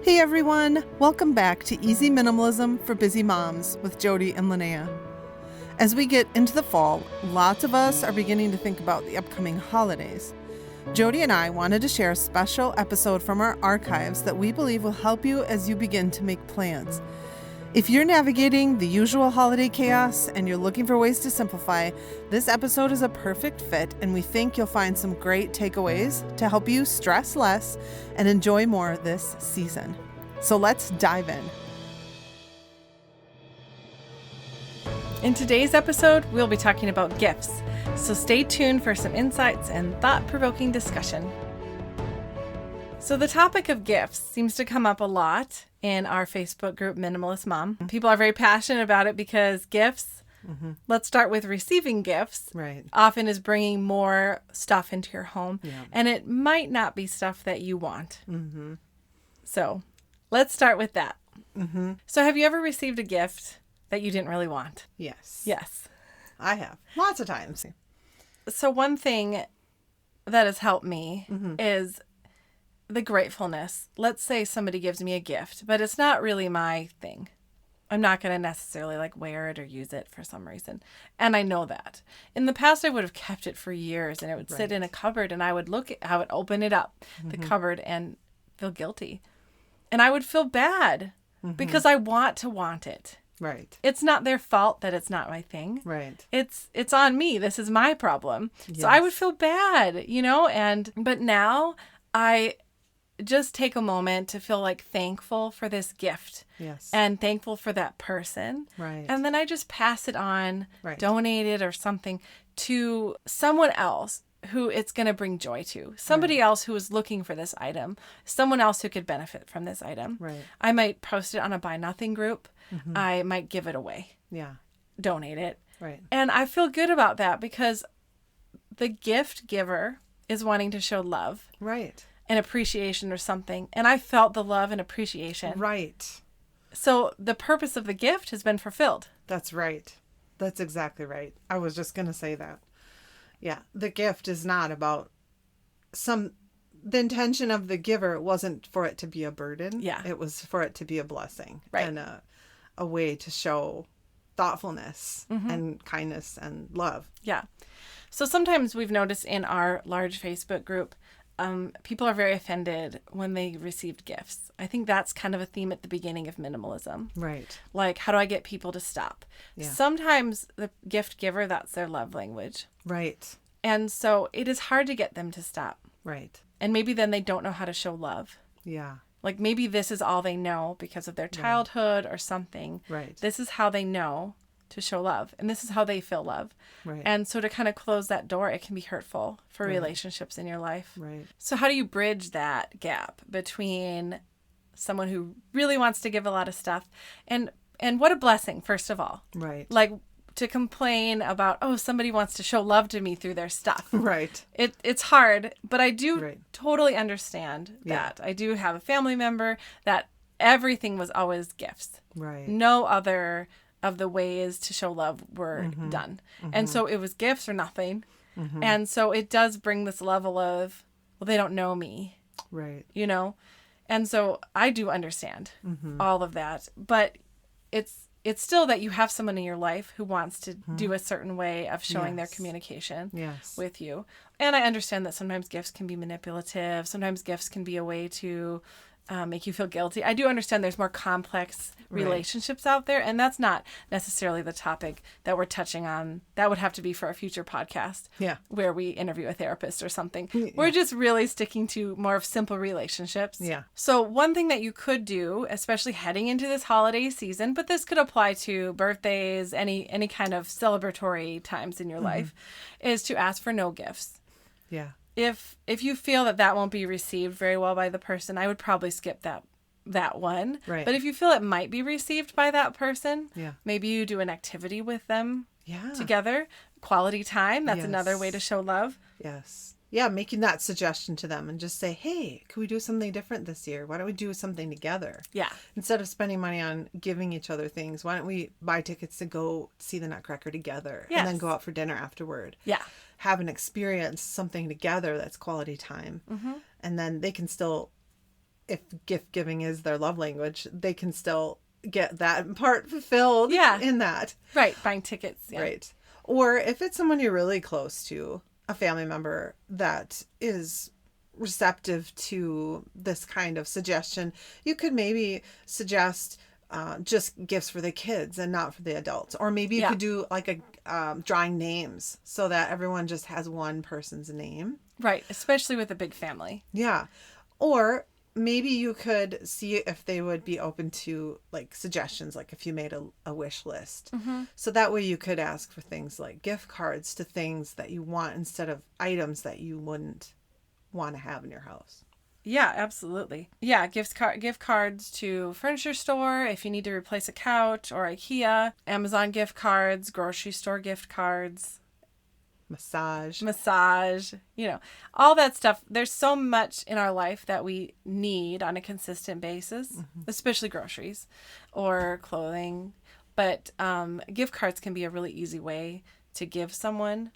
Hey everyone, welcome back to Easy Minimalism for Busy Moms with Jody and Linnea. As we get into the fall, lots of us are beginning to think about the upcoming holidays. Jody and I wanted to share a special episode from our archives that we believe will help you as you begin to make plans. If you're navigating the usual holiday chaos and you're looking for ways to simplify, this episode is a perfect fit, and we think you'll find some great takeaways to help you stress less and enjoy more this season. So let's dive in. In today's episode, we'll be talking about gifts, so stay tuned for some insights and thought-provoking discussion. So the topic of gifts seems to come up a lot in our Facebook group, Minimalist Mom. People are very passionate about it because gifts, let's start with receiving gifts, Right. often is bringing more stuff into your home, Yeah. and it might not be stuff that you want. Mm-hmm. So let's start with that. Mm-hmm. So have you ever received a gift that you didn't really want? Yes. Yes. I have. Lots of times. So one thing that has helped me is the gratefulness. Let's say somebody gives me a gift, but it's not really my thing. I'm not going to necessarily wear it or use it for some reason. And I know that. In the past, I would have kept it for years and it would sit in a cupboard and I would open it up, the cupboard, and feel guilty. And I would feel bad because I want it. Right. It's not their fault that it's not my thing. Right. It's on me. This is my problem. Yes. So I would feel bad, but now I just take a moment to feel thankful for this gift. Yes. And thankful for that person. Right. And then I just pass it on, donate it or something to someone else who it's going to bring joy to. Somebody else who is looking for this item. Someone else who could benefit from this item. Right. I might post it on a Buy Nothing group. I might give it away. Yeah. Donate it. Right. And I feel good about that because the gift giver is wanting to show love. Right. And appreciation or something. And I felt the love and appreciation. Right. So the purpose of the gift has been fulfilled. That's right. That's exactly right. I was just going to say that. Yeah. The gift is not about the intention of the giver wasn't for it to be a burden. Yeah. It was for it to be a blessing. Right. And a way to show thoughtfulness and kindness and love. Yeah. So sometimes we've noticed in our large Facebook group, people are very offended when they received gifts. I think that's kind of a theme at the beginning of minimalism. Right. How do I get people to stop? Yeah. Sometimes the gift giver, that's their love language. Right. And so it is hard to get them to stop. Right. And maybe then they don't know how to show love. Yeah. Maybe this is all they know because of their childhood or something. Right. This is how they know to show love. And this is how they feel love. Right. And so to kind of close that door, it can be hurtful for relationships in your life. Right. So how do you bridge that gap between someone who really wants to give a lot of stuff and what a blessing, first of all. Right. To complain about, somebody wants to show love to me through their stuff. Right. It's hard, but I do totally understand that. I do have a family member that everything was always gifts. Right. No other of the ways to show love were done. And so it was gifts or nothing. And so it does bring this level of, they don't know me. Right. And so I do understand all of that, but it's still that you have someone in your life who wants to do a certain way of showing their communication with you. And I understand that sometimes gifts can be manipulative. Sometimes gifts can be a way to make you feel guilty. I do understand there's more complex relationships out there, and that's not necessarily the topic that we're touching on. That would have to be for a future podcast where we interview a therapist or something. Yeah. We're just really sticking to more of simple relationships. Yeah. So one thing that you could do, especially heading into this holiday season, but this could apply to birthdays, any kind of celebratory times in your life, is to ask for no gifts. Yeah. If you feel that won't be received very well by the person, I would probably skip that one. Right. But if you feel it might be received by that person, maybe you do an activity with them together. Quality time, that's another way to show love. Yes. Yeah, making that suggestion to them and just say, hey, can we do something different this year? Why don't we do something together? Yeah. Instead of spending money on giving each other things, why don't we buy tickets to go see the Nutcracker together and then go out for dinner afterward? Yeah. Have an experience, something together that's quality time. And then they can still if gift giving is their love language, they can still get that part fulfilled in that. Right. Buying tickets. Yeah. Right. Or if it's someone you're really close to, a family member that is receptive to this kind of suggestion, you could maybe suggest just gifts for the kids and not for the adults. Or maybe you could do like a drawing names so that everyone just has one person's name. Right. Especially with a big family. Yeah. Or maybe you could see if they would be open to like suggestions, like if you made a wish list. Mm-hmm. So that way you could ask for things like gift cards to things that you want instead of items that you wouldn't want to have in your house. Yeah, absolutely. Yeah, gift cards to furniture store if you need to replace a couch, or IKEA, Amazon gift cards, grocery store gift cards. Massage, all that stuff. There's so much in our life that we need on a consistent basis, especially groceries or clothing. But gift cards can be a really easy way to give someone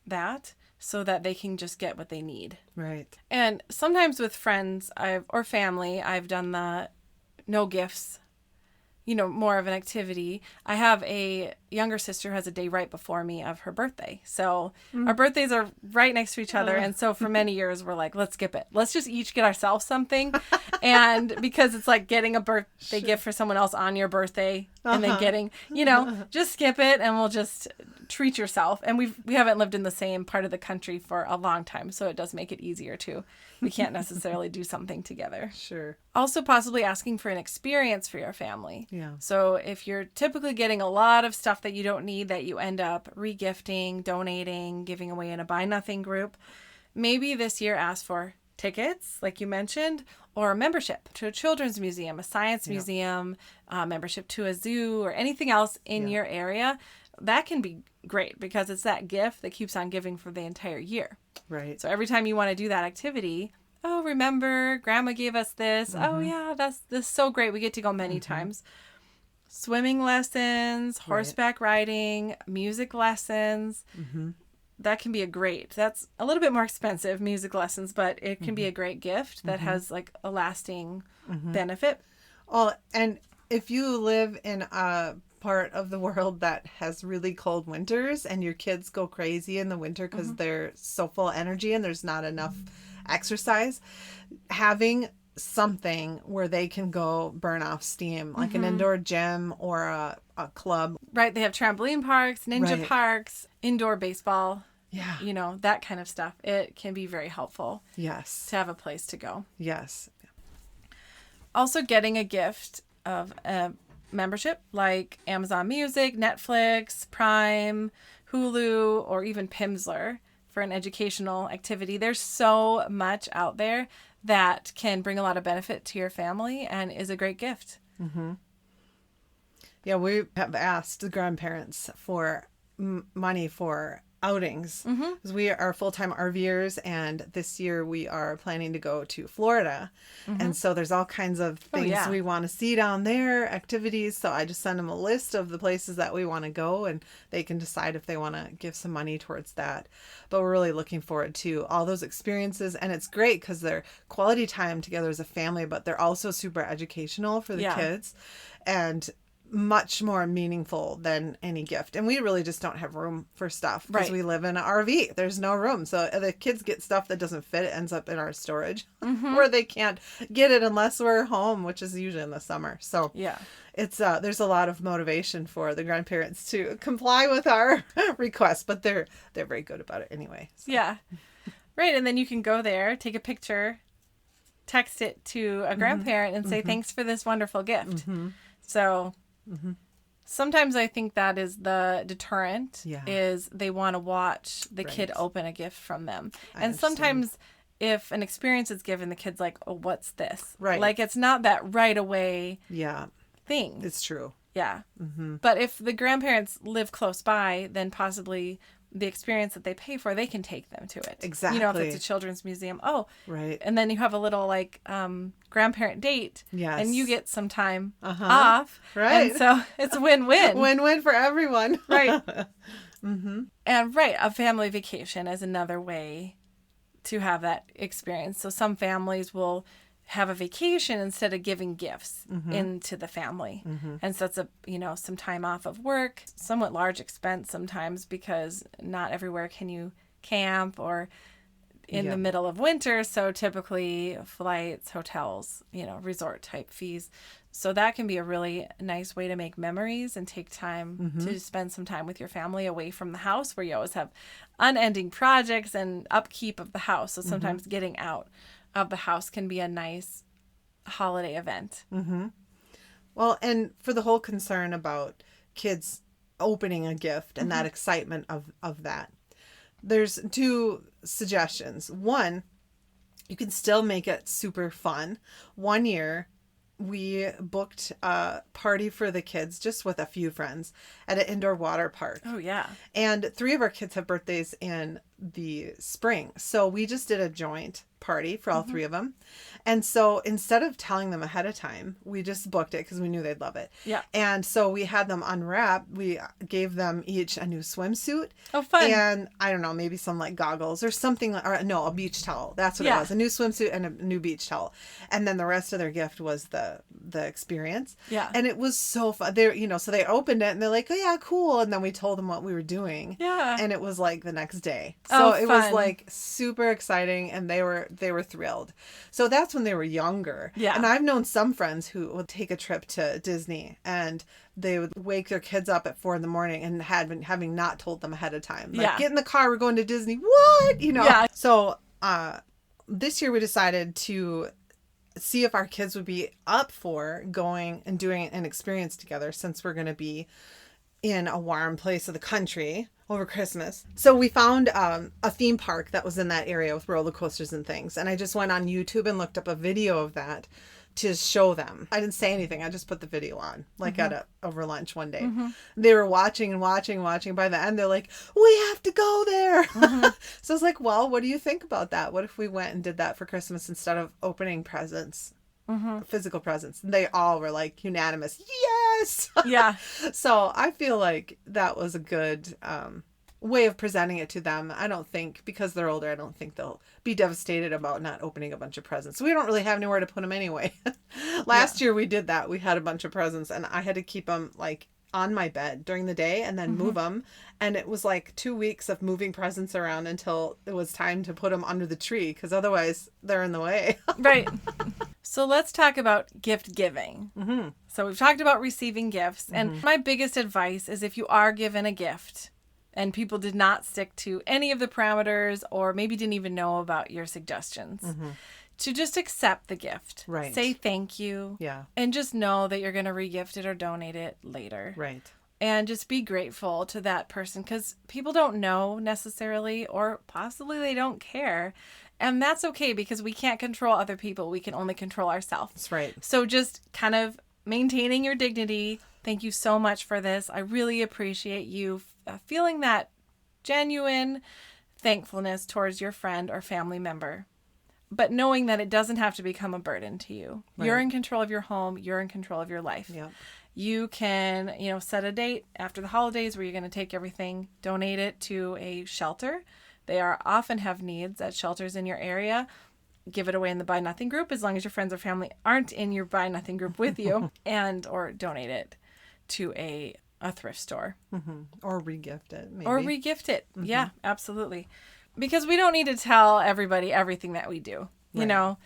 that so that they can just get what they need. Right. And sometimes with friends or family, I've done the no gifts, more of an activity. I have a younger sister who has a day right before me of her birthday. So our birthdays are right next to each other. And so for many years, we're like, let's skip it. Let's just each get ourselves something. And because it's like getting a birthday gift for someone else on your birthday and then getting, just skip it and we'll just treat yourself. And we haven't lived in the same part of the country for a long time. So it does make it easier too. We can't necessarily do something together. Sure. Also possibly asking for an experience for your family. Yeah. So if you're typically getting a lot of stuff that you don't need that you end up regifting, donating, giving away in a buy nothing group, maybe this year ask for tickets, like you mentioned, or a membership to a children's museum, a science museum, membership to a zoo, or anything else in your area. That can be great because it's that gift that keeps on giving for the entire year. Right. So every time you want to do that activity, oh, remember, Grandma gave us this. Oh, yeah, this is so great. We get to go many times. Swimming lessons, horseback riding, music lessons. That can be that's a little bit more expensive, music lessons, but it can be a great gift that has like a lasting benefit. Oh, and if you live in a part of the world that has really cold winters and your kids go crazy in the winter because they're so full of energy and there's not enough exercise, having something where they can go burn off steam, like an indoor gym or a club. Right. They have trampoline parks, ninja parks, indoor baseball. Yeah. That kind of stuff. It can be very helpful. Yes. To have a place to go. Yes. Also getting a gift of a membership like Amazon Music, Netflix, Prime, Hulu, or even Pimsleur for an educational activity. There's so much out there that can bring a lot of benefit to your family and is a great gift. Yeah, we have asked the grandparents for money for outings because we are full-time RVers, and this year we are planning to go to Florida, and so there's all kinds of things we want to see down there, activities. So I just send them a list of the places that we want to go, and they can decide if they want to give some money towards that. But we're really looking forward to all those experiences, and it's great because they're quality time together as a family, but they're also super educational for the kids and much more meaningful than any gift. And we really just don't have room for stuff because we live in an RV. There's no room. So the kids get stuff that doesn't fit. It ends up in our storage where they can't get it unless we're home, which is usually in the summer. So it's there's a lot of motivation for the grandparents to comply with our requests, but they're very good about it anyway. So. Yeah. Right. And then you can go there, take a picture, text it to a grandparent and say, thanks for this wonderful gift. So sometimes I think that is the deterrent is they want to watch the kid open a gift from them. And sometimes if an experience is given, the kid's like, oh, what's this? Right. Like it's not that right away thing. It's true. Yeah. But if the grandparents live close by, then possibly the experience that they pay for, they can take them to it. Exactly. If it's a children's museum. Oh, right. And then you have a little like grandparent date. Yes. And you get some time off. Right. And so it's a win-win. Win-win for everyone. Right. And a family vacation is another way to have that experience. So some families will have a vacation instead of giving gifts into the family. And so it's some time off of work, somewhat large expense sometimes because not everywhere can you camp or in the middle of winter. So typically flights, hotels, resort type fees. So that can be a really nice way to make memories and take time to spend some time with your family away from the house, where you always have unending projects and upkeep of the house. So sometimes getting out of the house can be a nice holiday event. Well, and for the whole concern about kids opening a gift and that excitement of that, there's 2 suggestions. One, you can still make it super fun. One year, we booked a party for the kids just with a few friends at an indoor water park. Oh, yeah. And 3 of our kids have birthdays in the spring. So we just did a joint party for all 3 of them. And so instead of telling them ahead of time, we just booked it because we knew they'd love it. Yeah. And so we had them unwrap. We gave them each a new swimsuit. Oh, fun. And I don't know, maybe some like goggles or something, or no, a beach towel. That's what it was. A new swimsuit and a new beach towel. And then the rest of their gift was the experience. Yeah. And it was so fun. So they opened it and they're like, oh yeah, cool. And then we told them what we were doing. Yeah. And it was like the next day. So it was like super exciting, and they were thrilled. So that's when they were younger. Yeah. And I've known some friends who would take a trip to Disney and they would wake their kids up at 4 a.m. and having not told them ahead of time. Like, get in the car, we're going to Disney. What? Yeah. So this year we decided to see if our kids would be up for going and doing an experience together, since we're going to be in a warm place of the country over Christmas. So we found a theme park that was in that area with roller coasters and things. And I just went on YouTube and looked up a video of that to show them. I didn't say anything. I just put the video on, like over lunch one day. They were watching and watching. By the end, they're like, we have to go there. So I was like, well, what do you think about that? What if we went and did that for Christmas instead of opening presents? Physical presents. And they all were like unanimous. Yes. Yeah. So I feel like that was a good way of presenting it to them. I don't think, because they're older, I don't think they'll be devastated about not opening a bunch of presents. We don't really have anywhere to put them anyway. Last year we did that. We had a bunch of presents and I had to keep them like on my bed during the day and then move them. And it was like 2 weeks of moving presents around until it was time to put them under the tree, because otherwise they're in the way. Right. So let's talk about gift giving. So we've talked about receiving gifts. And my biggest advice is, if you are given a gift and people did not stick to any of the parameters or maybe didn't even know about your suggestions, to just accept the gift. Right. Say thank you. Yeah. And just know that you're going to re-gift it or donate it later. Right. And just be grateful to that person, because people don't know necessarily, or possibly they don't care. And that's okay, because we can't control other people. We can only control ourselves. That's right. So just kind of maintaining your dignity. Thank you so much for this. I really appreciate you feeling that genuine thankfulness towards your friend or family member, but knowing that it doesn't have to become a burden to you. Right. You're in control of your home. You're in control of your life. Yep. You can, set a date after the holidays where you're going to take everything, donate it to a shelter. They often have needs at shelters in your area. Give it away in the Buy Nothing group, as long as your friends or family aren't in your Buy Nothing group with you, or donate it to a thrift store. Or re-gift it, maybe. Or re-gift it. Yeah, absolutely. Because we don't need to tell everybody everything that we do. Right.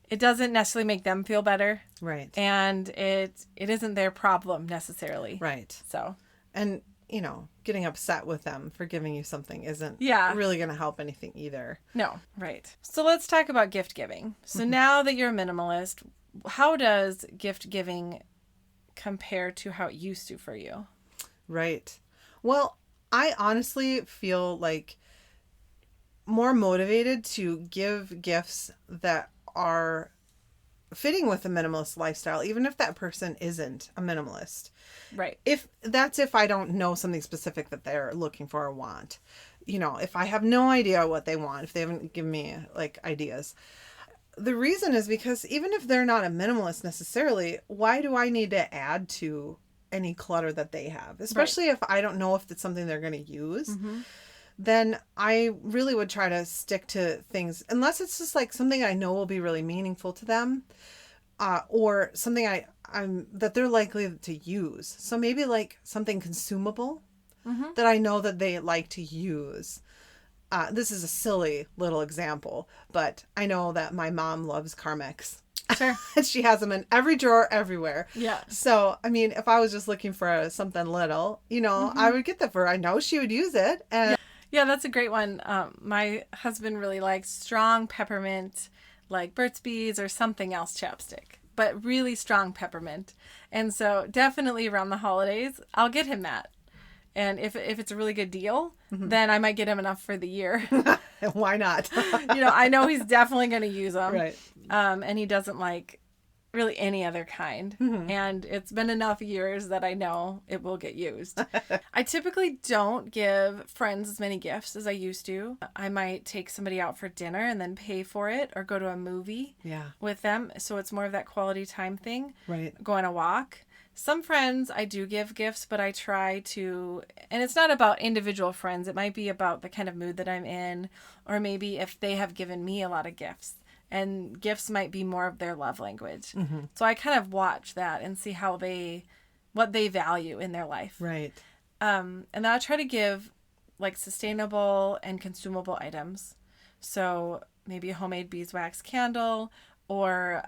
It doesn't necessarily make them feel better. Right. And it isn't their problem necessarily. Right. So. And, getting upset with them for giving you something isn't really going to help anything either. No. Right. So let's talk about gift giving. So now that you're a minimalist, how does gift giving compare to how it used to for you? Right. Well, I honestly feel like more motivated to give gifts that are fitting with a minimalist lifestyle, even if that person isn't a minimalist. Right. If I don't know something specific that they're looking for or want. If I have no idea what they want, if they haven't given me ideas. The reason is because even if they're not a minimalist necessarily, why do I need to add to any clutter that they have? Especially if I don't know if it's something they're going to use. then I really would try to stick to things, unless it's just like something I know will be really meaningful to them, or something I'm that they're likely to use. So maybe like something consumable that I know that they like to use. This is a silly little example, but I know that my mom loves Carmex. Sure. She has them in every drawer everywhere. Yeah. So, I mean, if I was just looking for something little, I would get that for her. I know she would use it. And yeah, that's a great one. My husband really likes strong peppermint, like Burt's Bees or something else chapstick, but really strong peppermint. And so definitely around the holidays, I'll get him that. And if it's a really good deal, then I might get him enough for the year. Why not? I know he's definitely going to use them. Right. And he doesn't like really any other kind. And it's been enough years that I know it will get used. I typically don't give friends as many gifts as I used to. I might take somebody out for dinner and then pay for it, or go to a movie with them. So it's more of that quality time thing. Right. Go on a walk. Some friends I do give gifts, but I try to, and it's not about individual friends. It might be about the kind of mood that I'm in, or maybe if they have given me a lot of gifts, and gifts might be more of their love language. So I kind of watch that and see what they value in their life. Right. And then I try to give like sustainable and consumable items. So maybe a homemade beeswax candle, or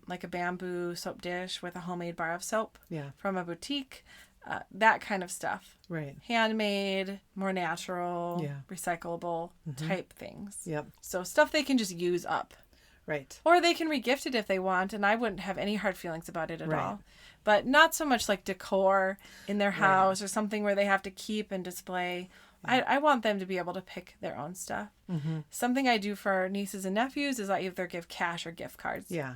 like a bamboo soap dish with a homemade bar of soap from a boutique, that kind of stuff. Right. Handmade, more natural, recyclable type things. Yep. So stuff they can just use up. Right. Or they can regift it if they want, and I wouldn't have any hard feelings about it at all. But not so much like decor in their house or something where they have to keep and display. I want them to be able to pick their own stuff. Something I do for nieces and nephews is I either give cash or gift cards. Yeah.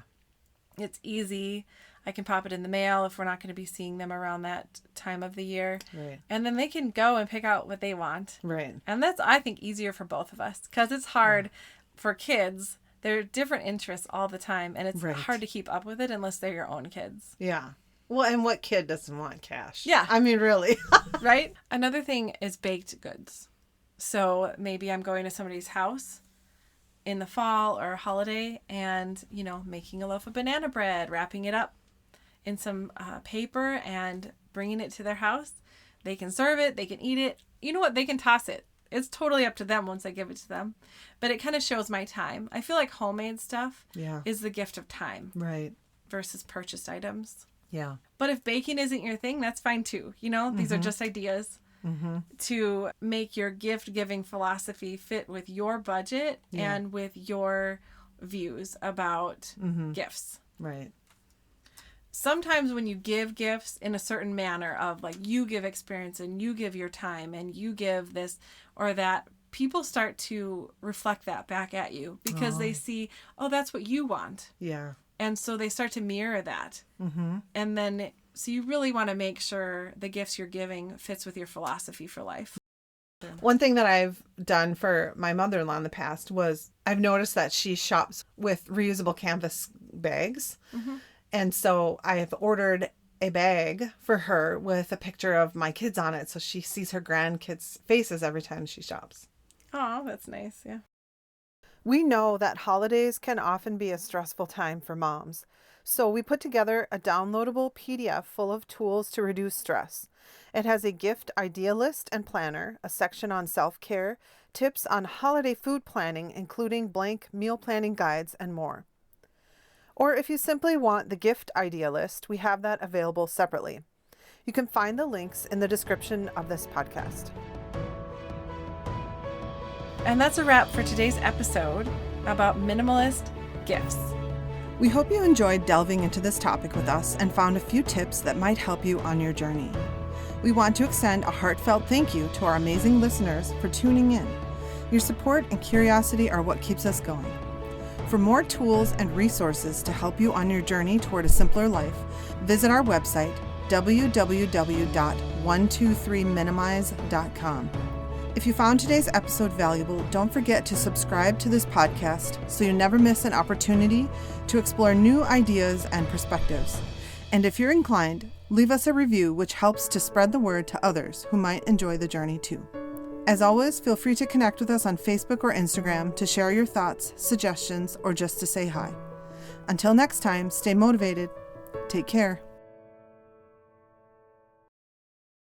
It's easy. I can pop it in the mail if we're not going to be seeing them around that time of the year. Right. And then they can go and pick out what they want. Right. And that's, I think, easier for both of us, because it's hard for kids. They're different interests all the time, and it's hard to keep up with it unless they're your own kids. Yeah. Well, and what kid doesn't want cash? Yeah. I mean, really. Right? Another thing is baked goods. So maybe I'm going to somebody's house in the fall or holiday and, making a loaf of banana bread, wrapping it up in some paper and bringing it to their house. They can serve it. They can eat it. You know what? They can toss it. It's totally up to them once I give it to them. But it kind of shows my time. I feel like homemade stuff is the gift of time. Right. Versus purchased items. Yeah. But if baking isn't your thing, that's fine too. These are just ideas to make your gift giving philosophy fit with your budget and with your views about gifts. Right. Sometimes when you give gifts in a certain manner of like you give experience and you give your time and you give this or that, people start to reflect that back at you because they see, oh, that's what you want. Yeah. And so they start to mirror that. And then, so you really want to make sure the gifts you're giving fits with your philosophy for life. One thing that I've done for my mother-in-law in the past was I've noticed that she shops with reusable canvas bags. And so I have ordered a bag for her with a picture of my kids on it. So she sees her grandkids' faces every time she shops. Oh, that's nice. Yeah. We know that holidays can often be a stressful time for moms, so we put together a downloadable PDF full of tools to reduce stress. It has a gift idea list and planner, a section on self-care, tips on holiday food planning, including blank meal planning guides, and more. Or if you simply want the gift idea list, we have that available separately. You can find the links in the description of this podcast. And that's a wrap for today's episode about minimalist gifts. We hope you enjoyed delving into this topic with us and found a few tips that might help you on your journey. We want to extend a heartfelt thank you to our amazing listeners for tuning in. Your support and curiosity are what keeps us going. For more tools and resources to help you on your journey toward a simpler life, visit our website, www.123minimize.com. If you found today's episode valuable, don't forget to subscribe to this podcast so you never miss an opportunity to explore new ideas and perspectives. And if you're inclined, leave us a review, which helps to spread the word to others who might enjoy the journey too. As always, feel free to connect with us on Facebook or Instagram to share your thoughts, suggestions, or just to say hi. Until next time, stay motivated. Take care.